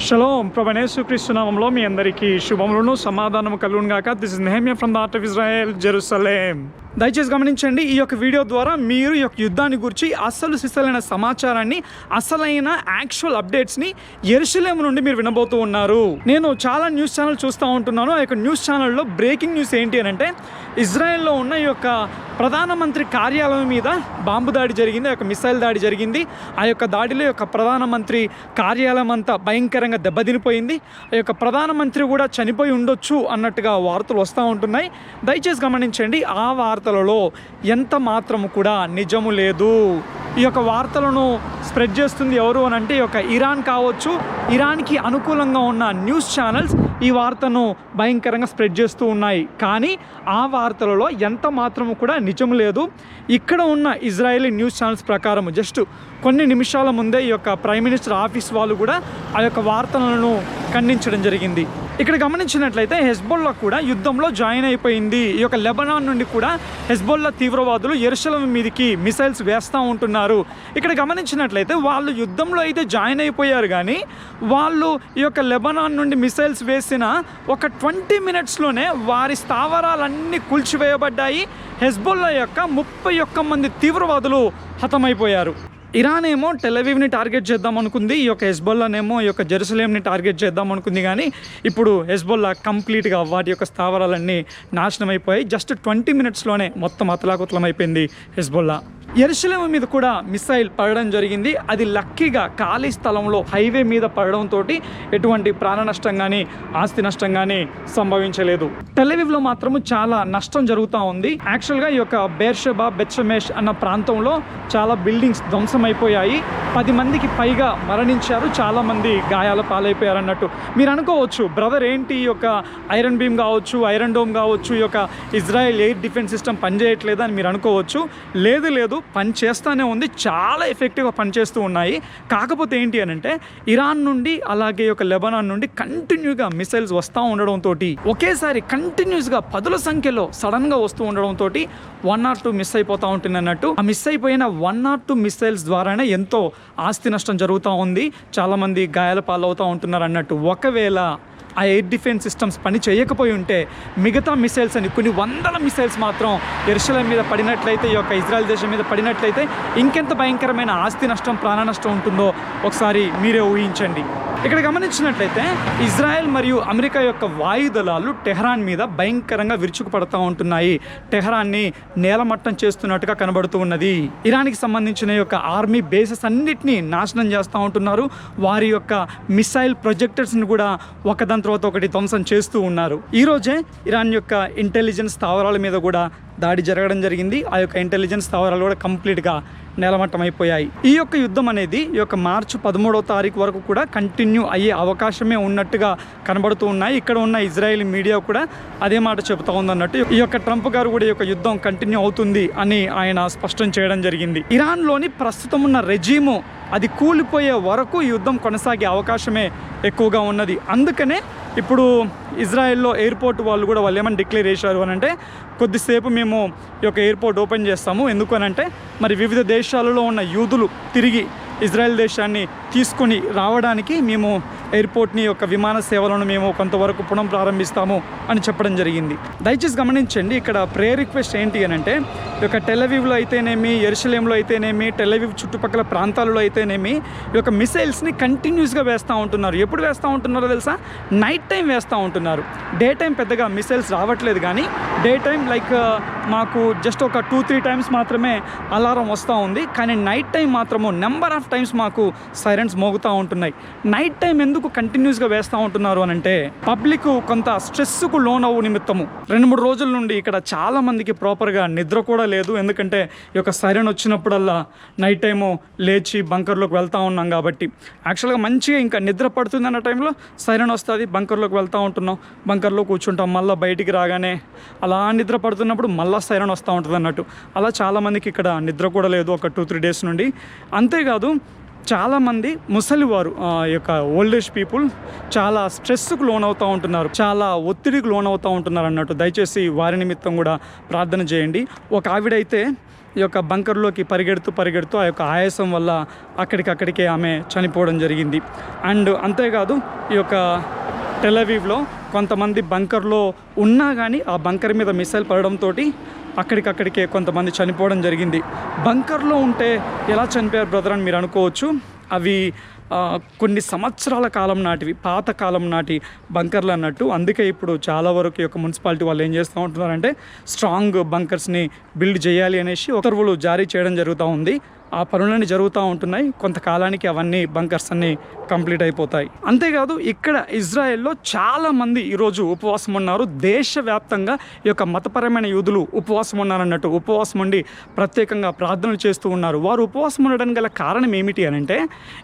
Shalom ప్రభువైన క్రీస్తు నామములో మీ అందరికీ శుభములను సమాధానము కలుగును గాక. This is Nehemiah from the art of Israel, Jerusalem. దయచేసి గమనించండి, ఈ యొక్క వీడియో ద్వారా మీరు ఈ యొక్క యుద్ధాన్ని గురించి అసలు సిసలైన సమాచారాన్ని, అసలైన యాక్చువల్ అప్డేట్స్ని యెరూషలేము నుండి మీరు వినబోతూ ఉన్నారు. నేను చాలా న్యూస్ ఛానల్ చూస్తూ ఉంటున్నాను. ఆ యొక్క న్యూస్ ఛానల్లో బ్రేకింగ్ న్యూస్ ఏంటి అని అంటే, ఇజ్రాయెల్లో ఉన్న ఈ యొక్క ప్రధానమంత్రి కార్యాలయం మీద బాంబు దాడి జరిగింది, ఆ యొక్క మిసైల్ దాడి జరిగింది. ఆ యొక్క దాడిలో యొక్క ప్రధానమంత్రి కార్యాలయం అంతా భయంకరంగా దెబ్బతినిపోయింది. ఆ యొక్క ప్రధానమంత్రి కూడా చనిపోయి ఉండొచ్చు అన్నట్టుగా వార్తలు వస్తూ ఉంటున్నాయి. దయచేసి గమనించండి, ఆ వార్తలలో ఎంత మాత్రము కూడా నిజము లేదు. ఈ యొక్క వార్తలను స్ప్రెడ్ చేస్తుంది ఎవరు అని అంటే, ఈ యొక్క ఇరాన్ కావచ్చు, ఇరాన్కి అనుకూలంగా ఉన్న న్యూస్ ఛానల్స్ ఈ వార్తను భయంకరంగా స్ప్రెడ్ చేస్తూ ఉన్నాయి. కానీ ఆ వార్తలలో ఎంత మాత్రము కూడా నిజం లేదు. ఇక్కడ ఉన్న ఇజ్రాయేలీ న్యూస్ ఛానల్స్ ప్రకారం జస్ట్ కొన్ని నిమిషాల ముందే ఈ యొక్క ప్రైమ్ మినిస్టర్ ఆఫీస్ వాళ్ళు కూడా ఆ యొక్క వార్తలను ఖండించడం జరిగింది. ఇక్కడ గమనించినట్లయితే హెజ్బొల్లా కూడా యుద్ధంలో జాయిన్ అయిపోయింది. ఈ యొక్క లెబనాన్ నుండి కూడా హెజ్బొల్లా తీవ్రవాదులు యెరూషలేము మీదకి మిసైల్స్ వేస్తూ ఉంటున్నారు. ఇక్కడ గమనించినట్లయితే వాళ్ళు యుద్ధంలో అయితే జాయిన్ అయిపోయారు, కానీ వాళ్ళు ఈ యొక్క లెబనాన్ నుండి మిసైల్స్ వేసిన ఒక 20 మినిట్స్లోనే వారి స్థావరాలన్నీ కూల్చివేయబడ్డాయి. హెజ్బొల్లా యొక్క 31 మంది తీవ్రవాదులు హతమైపోయారు. ఇరాన్ ఏమో టెల్-అవీవ్ని టార్గెట్ చేద్దాం అనుకుంది, ఈ యొక్క హెజ్బొల్లానేమో ఈ యొక్క జెరూసలేంని టార్గెట్ చేద్దాం అనుకుంది. కానీ ఇప్పుడు హెజ్బొల్లా కంప్లీట్గా వాటి యొక్క స్థావరాలన్నీ నాశనం అయిపోయి జస్ట్ 20 మినిట్స్లోనే మొత్తం అతలాకుతలం అయిపోయింది హెజ్బొల్లా. యెరూషలేము మీద కూడా మిసైల్ పడడం జరిగింది. అది లక్కీగా ఖాళీ స్థలంలో హైవే మీద పడడంతో ఎటువంటి ప్రాణ నష్టం కానీ ఆస్తి నష్టం కానీ సంభవించలేదు. టెల్-అవీవ్లో మాత్రము చాలా నష్టం జరుగుతూ ఉంది. యాక్చువల్గా ఈ యొక్క బేర్షెబా, బెత్షెమెష్ అన్న ప్రాంతంలో చాలా బిల్డింగ్స్ ధ్వంసమైపోయాయి. 10 మందికి పైగా మరణించారు, చాలామంది గాయాల పాలైపోయారు అన్నట్టు. మీరు అనుకోవచ్చు, బ్రదర్ ఏంటి ఈ యొక్క ఐరన్ బీమ్ కావచ్చు, ఐరన్ డోమ్ కావచ్చు, ఈ యొక్క ఇజ్రాయెల్ ఎయిర్ డిఫెన్స్ సిస్టమ్ పనిచేయట్లేదు అని మీరు అనుకోవచ్చు. లేదు, పని చేస్తూనే ఉంది, చాలా ఎఫెక్టివ్గా పనిచేస్తూ ఉన్నాయి. కాకపోతే ఏంటి అని అంటే, ఇరాన్ నుండి అలాగే ఒక లెబనాన్ నుండి కంటిన్యూగా మిసైల్స్ వస్తూ ఉండడంతో, ఒకేసారి కంటిన్యూస్గా 10ల సంఖ్యలో సడన్గా వస్తూ ఉండడంతో 1 or 2 మిస్ అయిపోతూ ఉంటుంది అన్నట్టు. ఆ మిస్ అయిపోయిన 1 or 2 మిసైల్స్ ద్వారానే ఎంతో ఆస్తి నష్టం జరుగుతూ ఉంది, చాలామంది గాయాల పాలవుతూ ఉంటున్నారు అన్నట్టు. ఒకవేళ ఆ ఎయిర్ డిఫెన్స్ సిస్టమ్స్ పని చేయకపోయి ఉంటే మిగతా మిసైల్స్ అని కొన్ని 100 మిసైల్స్ మాత్రం యెరూషలేం మీద పడినట్లయితే, ఈ యొక్క ఇజ్రాయెల్ దేశం మీద పడినట్లయితే ఇంకెంత భయంకరమైన ఆస్తి నష్టం, ప్రాణ నష్టం ఉంటుందో ఒకసారి మీరే ఊహించండి. ఇక్కడ గమనించినట్లయితే ఇజ్రాయెల్ మరియు అమెరికా యొక్క వాయుదళాలు టెహ్రాన్ మీద భయంకరంగా విరుచుకుపడుతూ ఉంటున్నాయి. టెహ్రాన్ని నేలమట్టం చేస్తున్నట్టుగా కనబడుతూ ఉన్నది. ఇరాన్కి సంబంధించిన యొక్క ఆర్మీ బేసెస్ అన్నిటినీ నాశనం చేస్తూ ఉంటున్నారు. వారి యొక్క మిసైల్ ప్రొజెక్టర్స్ని కూడా ఒకదాని తర్వాత ఒకటి ధ్వంసం చేస్తూ ఉన్నారు. ఈరోజే ఇరాన్ యొక్క ఇంటెలిజెన్స్ స్థావరాల మీద కూడా దాడి జరగడం జరిగింది. ఆ యొక్క ఇంటెలిజెన్స్ స్థావరాలు కూడా కంప్లీట్గా నేలమట్టం అయిపోయాయి. ఈ యొక్క యుద్ధం అనేది ఈ యొక్క మార్చి 13వ తారీఖు వరకు కూడా కంటిన్యూ అయ్యే అవకాశమే ఉన్నట్టుగా కనబడుతూ ఉన్నాయి. ఇక్కడ ఉన్న ఇజ్రాయెల్ మీడియా కూడా అదే మాట చెబుతా ఉందన్నట్టు. ఈ యొక్క ట్రంప్ గారు కూడా ఈ యొక్క యుద్ధం కంటిన్యూ అవుతుంది అని ఆయన స్పష్టం చేయడం జరిగింది. ఇరాన్లోని ప్రస్తుతం ఉన్న రెజీము అది కూలిపోయే వరకు ఈ యుద్ధం కొనసాగే అవకాశమే ఎక్కువగా ఉన్నది. అందుకనే ఇప్పుడు ఇజ్రాయెల్లో ఎయిర్పోర్ట్ వాళ్ళు కూడా వాళ్ళు ఏమని డిక్లేర్ చేశారు అని అంటే, కొద్దిసేపు మేము ఈ యొక్క ఎయిర్పోర్ట్ ఓపెన్ చేస్తాము, ఎందుకు అని అంటే మరి వివిధ దేశాలలో ఉన్న యూదులు తిరిగి ఇజ్రాయెల్ దేశాన్ని తీసుకొని రావడానికి మేము ఎయిర్పోర్ట్ని యొక్క విమాన సేవలను మేము కొంతవరకు పునఃప్రారంభిస్తాము అని చెప్పడం జరిగింది. దయచేసి గమనించండి, ఇక్కడ ప్రేయర్ రిక్వెస్ట్ ఏంటి అని అంటే, ఈ యొక్క టెల్-అవీవ్లో అయితేనేమి, యెరూషలేంలో అయితేనేమి, టెల్-అవీవ్ చుట్టుపక్కల ప్రాంతాలలో అయితేనేమి ఈ యొక్క మిసైల్స్ని కంటిన్యూస్గా వేస్తూ ఉంటున్నారు. ఎప్పుడు వేస్తూ ఉంటున్నారో తెలుసా? నైట్ టైం వేస్తూ ఉంటున్నారు. డే టైం పెద్దగా మిసైల్స్ రావట్లేదు, కానీ డే టైం లైక్ మాకు జస్ట్ ఒక 2-3 టైమ్స్ మాత్రమే అలారం వస్తూ ఉంది. కానీ నైట్ టైం మాత్రము నెంబర్ ఆఫ్ టైమ్స్ మాకు సైరన్స్ మోగుతూ ఉంటున్నాయి. నైట్ టైం ఎందుకు కంటిన్యూస్గా వేస్తూ ఉంటున్నారు అని అంటే, పబ్లిక్ కొంత స్ట్రెస్కు లోనవు నిమిత్తము 2-3 రోజుల నుండి ఇక్కడ చాలా మందికి ప్రాపర్గా నిద్ర కూడా లేదు. ఎందుకంటే ఈ యొక్క సైరన్ వచ్చినప్పుడల్లా నైట్ టైము లేచి బంకర్లోకి వెళ్తూ ఉన్నాం కాబట్టి, యాక్చువల్గా మంచిగా ఇంకా నిద్ర పడుతుంది అన్న టైంలో సైరన్ వస్తుంది, బంకర్లోకి వెళ్తూ ఉంటున్నాం, బంకర్లో కూర్చుంటాం, మళ్ళీ బయటికి రాగానే అలా నిద్ర పడుతున్నప్పుడు మళ్ళీ సైరన్ వస్తూ ఉంటుంది అన్నట్టు. అలా చాలామందికి ఇక్కడ నిద్ర కూడా లేదు ఒక 2-3 డేస్ నుండి. అంతేకాదు చాలామంది ముసలివారు, ఈ యొక్క ఓల్డ్ ఏజ్ పీపుల్ చాలా స్ట్రెస్కు లోనవుతూ ఉంటున్నారు, చాలా ఒత్తిడికి లోనవుతూ ఉంటున్నారు అన్నట్టు. దయచేసి వారి నిమిత్తం కూడా ప్రార్థన చేయండి. ఒక ఆవిడైతే ఈ యొక్క బంకర్లోకి పరిగెడుతూ ఆ యొక్క ఆయాసం వల్ల అక్కడికక్కడికే ఆమె చనిపోవడం జరిగింది. అండ్ అంతేకాదు ఈ యొక్క టెల్ అవీవ్లో కొంతమంది బంకర్లో ఉన్నా కానీ ఆ బంకర్ మీద మిసైల్ పడడంతో అక్కడికక్కడికే కొంతమంది చనిపోవడం జరిగింది. బంకర్లో ఉంటే ఎలా చనిపోయారు బ్రదర్ అని మీరు అనుకోవచ్చు. అవి కొన్ని సంవత్సరాల కాలం నాటివి, పాత కాలం నాటి బంకర్లు అన్నట్టు. అందుకే ఇప్పుడు చాలా వరకు ఈ యొక్క మున్సిపాలిటీ వాళ్ళు ఏం చేస్తూ ఉంటున్నారంటే స్ట్రాంగ్ బంకర్స్ని బిల్డ్ చేయాలి అనేసి ఉత్తర్వులు జారీ చేయడం జరుగుతూ ఉంది. ఆ పనులన్నీ జరుగుతూ ఉంటున్నాయి. కొంతకాలానికి అవన్నీ బంకర్స్ అన్నీ కంప్లీట్ అయిపోతాయి. అంతేకాదు ఇక్కడ ఇజ్రాయెల్లో చాలామంది ఈరోజు ఉపవాసం ఉన్నారు. దేశవ్యాప్తంగా ఈ యొక్క మతపరమైన యూదులు ఉపవాసం ఉన్నారన్నట్టు ఉపవాసం ఉండి ప్రత్యేకంగా ప్రార్థనలు చేస్తూ ఉన్నారు. వారు ఉపవాసం ఉండడానికి గల కారణం ఏమిటి అని అంటే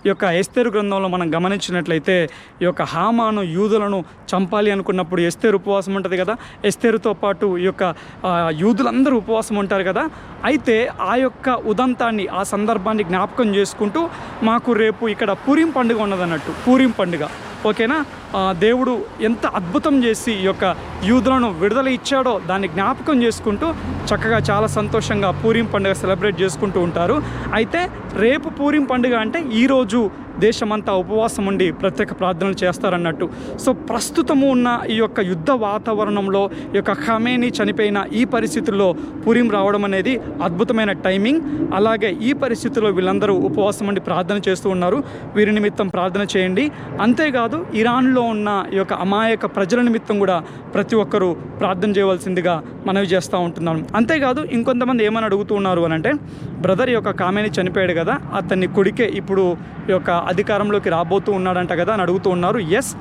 ఈ యొక్క ఎస్తేరు గ్రంథంలో మనం గమనించినట్లయితే ఈ యొక్క హామాను యూదులను చంపాలి అనుకున్నప్పుడు ఎస్తేరు ఉపవాసం ఉంటుంది కదా. ఎస్తేరుతో పాటు ఈ యొక్క యూదులందరూ ఉపవాసం ఉంటారు కదా. అయితే ఆ యొక్క ఉదంతాన్ని, ఆ సందర్భాన్ని జ్ఞాపకం చేసుకుంటూ మాకు రేపు ఇక్కడ పూరీం పండుగ ఉన్నదన్నట్టు. పూరీం పండుగ ఓకేనా. దేవుడు ఎంత అద్భుతం చేసి ఈ యొక్క యూదులను విడుదల ఇచ్చాడో దాన్ని జ్ఞాపకం చేసుకుంటూ చక్కగా చాలా సంతోషంగా పూరీం పండుగ సెలబ్రేట్ చేసుకుంటూ ఉంటారు. అయితే రేపు పూరీం పండుగ అంటే ఈరోజు దేశమంతా ఉపవాసం ఉండి ప్రత్యేక ప్రార్థనలు చేస్తారన్నట్టు. సో ప్రస్తుతము ఉన్న ఈ యొక్క యుద్ధ వాతావరణంలో ఈ యొక్క ఖమేనీ చనిపోయిన ఈ పరిస్థితుల్లో పూరీం రావడం అనేది అద్భుతమైన టైమింగ్. అలాగే ఈ పరిస్థితుల్లో వీళ్ళందరూ ఉపవాసం ఉండి ప్రార్థన చేస్తూ ఉన్నారు. వీరి నిమిత్తం ప్రార్థన చేయండి. అంతేకాదు ఇరాన్లో ఉన్న ఈ యొక్క అమాయక ప్రజల నిమిత్తం కూడా ప్రతి ఒక్కరూ ప్రార్థన చేయవలసిందిగా మనవి చేస్తూ ఉంటున్నాను. అంతేకాదు ఇంకొంతమంది ఏమని అడుగుతూ ఉన్నారు అని అంటే, బ్రదర్ ఈ యొక్క ఖమేనీ చనిపోయాడు కదా, అతన్ని కొడుకే ఇప్పుడు ఈ యొక్క అధికారంలోకి రాబోతూ ఉన్నాడంట కదా అని అడుగుతూ ఉన్నారు. ఎస్,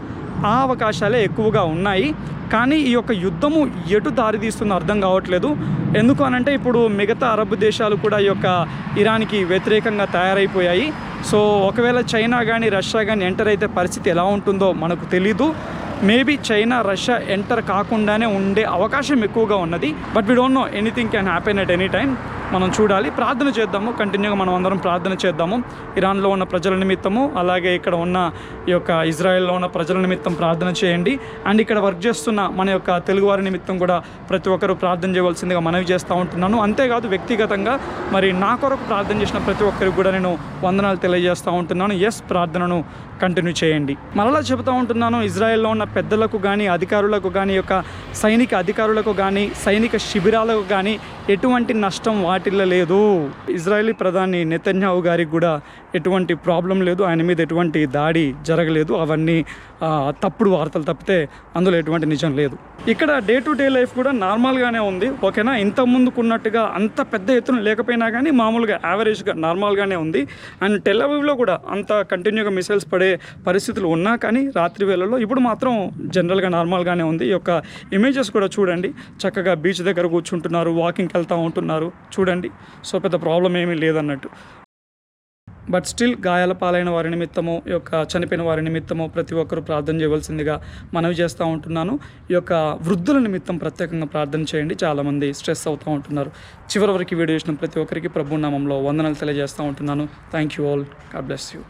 ఆ అవకాశాలే ఎక్కువగా ఉన్నాయి. కానీ ఈ యొక్క యుద్ధము ఎటు దారి తీస్తుందో అర్థం కావట్లేదు. ఎందుకు అనంటే ఇప్పుడు మిగతా అరబ్ దేశాలు కూడా ఈ యొక్క ఇరాన్కి వ్యతిరేకంగా తయారైపోయాయి. సో ఒకవేళ చైనా కానీ రష్యా కానీ ఎంటర్ అయితే పరిస్థితి ఎలా ఉంటుందో మనకు తెలీదు. మేబీ చైనా రష్యా ఎంటర్ కాకుండానే ఉండే అవకాశం ఎక్కువగా ఉన్నది. But we don't know, anything can happen at any time. మనం చూడాలి, ప్రార్థన చేద్దాము, కంటిన్యూగా మనం అందరం ప్రార్థన చేద్దాము. ఇరాన్లో ఉన్న ప్రజల నిమిత్తము, అలాగే ఇక్కడ ఉన్న ఈ యొక్క ఇజ్రాయెల్లో ఉన్న ప్రజల నిమిత్తం ప్రార్థన చేయండి. అండ్ ఇక్కడ వర్క్ చేస్తున్న మన యొక్క తెలుగువారి నిమిత్తం కూడా ప్రతి ఒక్కరూ ప్రార్థన చేయవలసిందిగా మనవి చేస్తూ ఉంటున్నాను. అంతేకాదు వ్యక్తిగతంగా మరి నా కొరకు ప్రార్థన చేసిన ప్రతి ఒక్కరికి కూడా నేను వందనాలు తెలియజేస్తూ ఉంటున్నాను. ఎస్, ప్రార్థనను కంటిన్యూ చేయండి. మరలా చెబుతూ ఉంటున్నాను, ఇజ్రాయెల్లో ఉన్న పెద్దలకు కానీ అధికారులకు కానీ, యొక్క సైనిక అధికారులకు కానీ, సైనిక శిబిరాలకు కానీ ఎటువంటి నష్టం వాటిల్లో లేదు. ఇజ్రాయెలీ ప్రధాని నెతన్యాహు గారికి కూడా ఎటువంటి ప్రాబ్లం లేదు. ఆయన మీద ఎటువంటి దాడి జరగలేదు. అవన్నీ తప్పుడు వార్తలు తప్పితే అందులో ఎటువంటి నిజం లేదు. ఇక్కడ డే టు డే లైఫ్ కూడా నార్మల్గానే ఉంది. ఓకేనా, ఇంత ముందుకున్నట్టుగా అంత పెద్ద ఎత్తున లేకపోయినా కానీ మామూలుగా యావరేజ్గా నార్మల్గానే ఉంది. అండ్ టెల్ అవీవ్లో కూడా అంత కంటిన్యూగా మిసైల్స్ పడే పరిస్థితులు ఉన్నా కానీ రాత్రి వేళల్లో ఇప్పుడు మాత్రం జనరల్గా నార్మల్గానే ఉంది. ఈ యొక్క ఇమేజెస్ కూడా చూడండి, చక్కగా బీచ్ దగ్గర కూర్చుంటున్నారు, వాకింగ్కి వెళ్తూ ఉంటున్నారు చూడండి. సో పెద్ద ప్రాబ్లం ఏమీ లేదన్నట్టు. బట్ స్టిల్ గాయాల పాలైన వారి నిమిత్తము, ఈ యొక్క చనిపోయిన వారి నిమిత్తము ప్రతి ఒక్కరూ ప్రార్థన చేయవలసిందిగా మనవి చేస్తూ ఉంటున్నాను. ఈ యొక్క వృద్ధుల నిమిత్తం ప్రత్యేకంగా ప్రార్థన చేయండి. చాలామంది స్ట్రెస్ అవుతూ ఉంటున్నారు. చివరి వరకు వీడియో చేసిన ప్రతి ఒక్కరికి ప్రభు నామంలో వందనాలు తెలియజేస్తూ ఉంటున్నాను. Thank you all. God bless you.